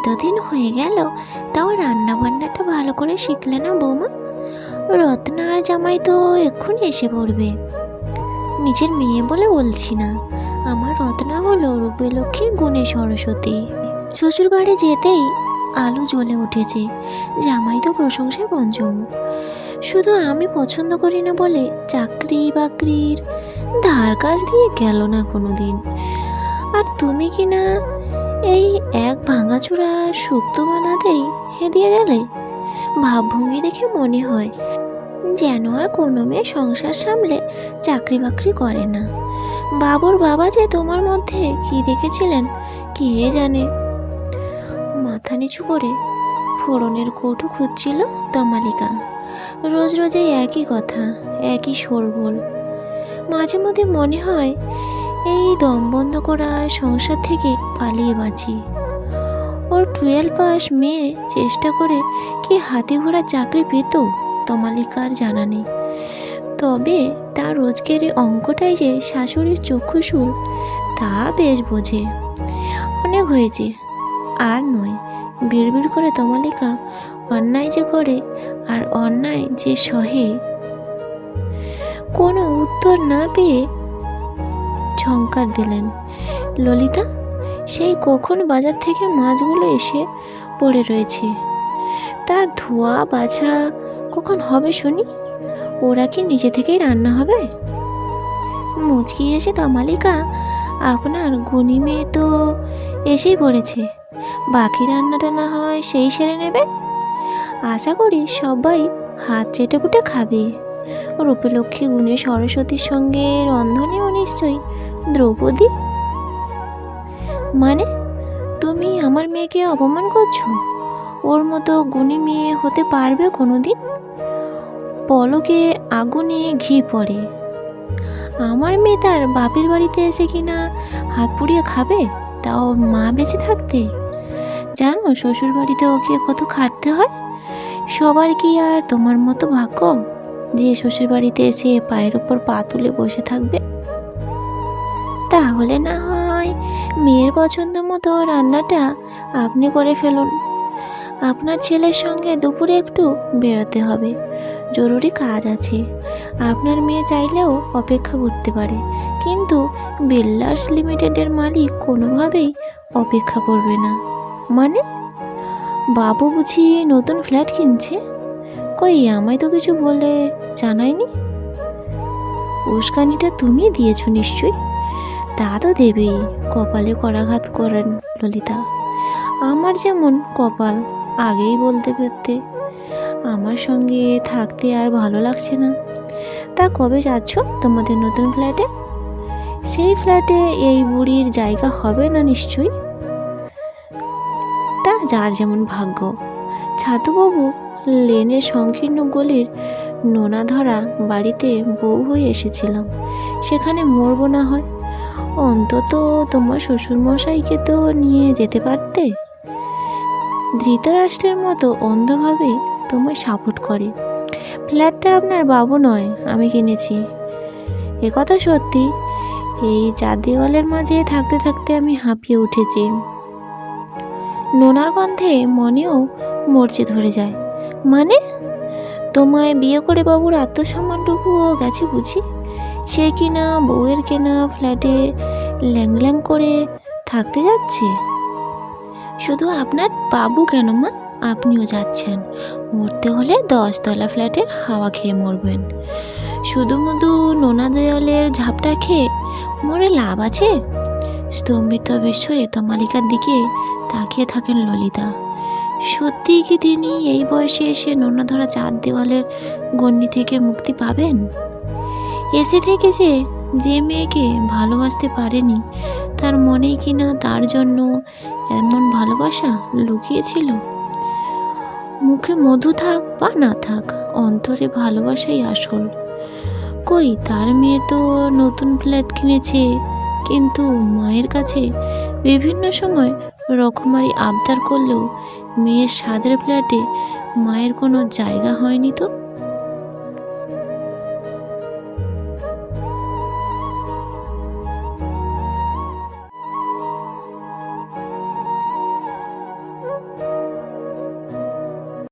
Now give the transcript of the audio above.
এতদিন হয়ে গেল, তাও রান্না বান্নাটা ভালো করে শিখলে না বৌমা? রত্না আর জামাই তো এক্ষুনি এসে পড়বে। নিজের মেয়ে বলে বলছি না, আমার রত্না হলো রূপে লক্ষ্মী গুণে সরস্বতী। শ্বশুর বাড়ি যেতেই আলো জ্বলে উঠেছে, জামাই তো প্রশংসায় পঞ্চমুখ। শুধু আমি পছন্দ করি না বলে চাকরি বাকরির ধার কাজ দিয়ে গেল না কোনোদিন। আর তুমি কি না এই এক ভাঙাচোরা শুক্তো বানাতেই হেদিয়ে গেলে? ভাবভঙ্গি দেখে মনে হয় যেন আর কোনো মেয়ে সংসার সামলে চাকরি বাকরি করে না। বাবুর বাবা যে তোমার মধ্যে কি দেখেছিলেন কে জানে। মাথা নিচু করে ফোড়নের কৌটো খুঁজছিল তমালিকা। রোজ রোজ এই একই কথা, একই শোরগোল। মাঝে মধ্যে মনে হয় এই দম বন্ধ করা সংসার থেকে পালিয়ে বাঁচি। ওর 12 পাস মেয়ে চেষ্টা করে কি হাতি ঘোড়া চাকরি পেত তমালিকার জানা নেই। তবে তার রোজগারের অঙ্কটাই যে শাশুড়ির চক্ষুশূল তা বেশ বোঝে। অনেক হয়েছে, আর নয়। বিড়বিড় করে তমালিকা অন্যায় যে করে আর অন্যায় যে সহে। কোনো উত্তর না পেয়ে ঝংকার দিলেন। ললিতা, সেই কখন বাজার থেকে মাছগুলো এসে পড়ে রয়েছে, তা ধোয়া বাছা কখন হবে শুনি? ওরা কি নিজে থেকেই রান্না হবে? মুচকি এসে তমালিকা, আপনার গুণী মেয়ে তো এসেই পড়েছে, বাকি রান্নাটা না হয় সেই সেরে নেবে। আশা করি সবাই হাত চেটেপুটে খাবে। রূপলক্ষ্মী গুণে সরস্বতীর সঙ্গে রন্ধনেও নিশ্চয়ই দ্রৌপদী। মানে তুমি আমার মেয়েকে অপমান করছো? ওর মতো গুণী মেয়ে হতে পারবে কোনোদিন? পলকে আগুনে ঘি পড়ে। আমার মেয়ে তার বাপের বাড়িতে এসে কিনা হাত পুড়িয়ে খাবে, তাও মা বেঁচে থাকতে? জানো শ্বশুর বাড়িতে ওকে কত খাটতে হয়? সবার কি আর তোমার মতো ভাগ্য যে শ্বশুর বাড়িতে এসে পায়ের ওপর পা তুলে বসে থাকবে? তাহলে না হয় মেয়ের পছন্দ মতো রান্নাটা আপনি করে ফেলুন। আপনার ছেলের সঙ্গে দুপুরে একটু বেরোতে হবে, জরুরি কাজ আছে। আপনার মেয়ে চাইলেও অপেক্ষা করতে পারে, কিন্তু বিল্ডার্স লিমিটেডের মালিক কোনোভাবেই অপেক্ষা করবে না। মানে বাবু বুঝি নতুন ফ্ল্যাট কিনছে? কই আমায় তো কিছু বলে জানায়নি। উস্কানিটা তুমি দিয়েছো নিশ্চয়ই। তা তো দেবেই, কপালে করাঘাত করেন ললিতা। আমার যেমন কপাল আগেই বলতে পারতে। আমার সঙ্গে থাকতে আর ভালো লাগছে না। তা কবে যাচ্ছ তোমাদের নতুন ফ্ল্যাটে? সেই ফ্ল্যাটে এই বুড়ির জায়গা হবে না নিশ্চয়ই। তা যার যেমন ভাগ্য। ছাতুবাবু লেনের সংকীর্ণ গলির নোনা ধরা বাড়িতে বউ হয়ে এসেছিলাম, সেখানে মরবো না হয়। অন্তত তোমার শ্বশুরমশাইকে তো নিয়ে যেতে পারতে। ধৃতরাষ্ট্রের মতো অন্ধভাবে তোমায় সাপোর্ট করে। ফ্ল্যাটটা আপনার বাবু নয়, আমি কিনেছি। একথা সত্যি। এই চার দেওয়ালের মাঝে থাকতে থাকতে আমি হাঁপিয়ে উঠেছি। নোনার গন্ধে মনেও মরচে ধরে যায়। মানে তোমায় বিয়ে করে বাবুর আত্মসম্মানটুকুও গেছে বুঝি? সে কিনা বউয়ের কেনা ফ্ল্যাটে ল্যাং করে থাকতে যাচ্ছে। শুধু আপনার বাবু কেন মা, আপনিও যাচ্ছেন। মরতে হলে 10 তলা ফ্ল্যাটের হাওয়া খেয়ে মরবেন। শুধু মুধু নোনা দেওয়ালের ঝাপটা খেয়ে মরে লাভ আছে? স্তম্ভিত বিস্ময়ে তমালিকার দিকে তাকিয়ে থাকেন ললিতা। সত্যিই কি তিনি এই বয়সে এসে নোনা ধরা চার দেওয়ালের গণ্ডি থেকে মুক্তি পাবেন? এসে থেকে যে মেয়েকে ভালোবাসতে পারেনি, তার মনেই কিনা তার জন্য এমন ভালোবাসা লুকিয়েছিল। মুখে মধু থাক বা না থাক, অন্তরে ভালোবাসাই আসল। কই তার মেয়ে তো নতুন ফ্ল্যাট কিনেছে, কিন্তু মায়ের কাছে বিভিন্ন সময় রকমারি আবদার করলেও মেয়ের স্বাদের ফ্ল্যাটে মায়ের কোনো জায়গা হয়নি তো।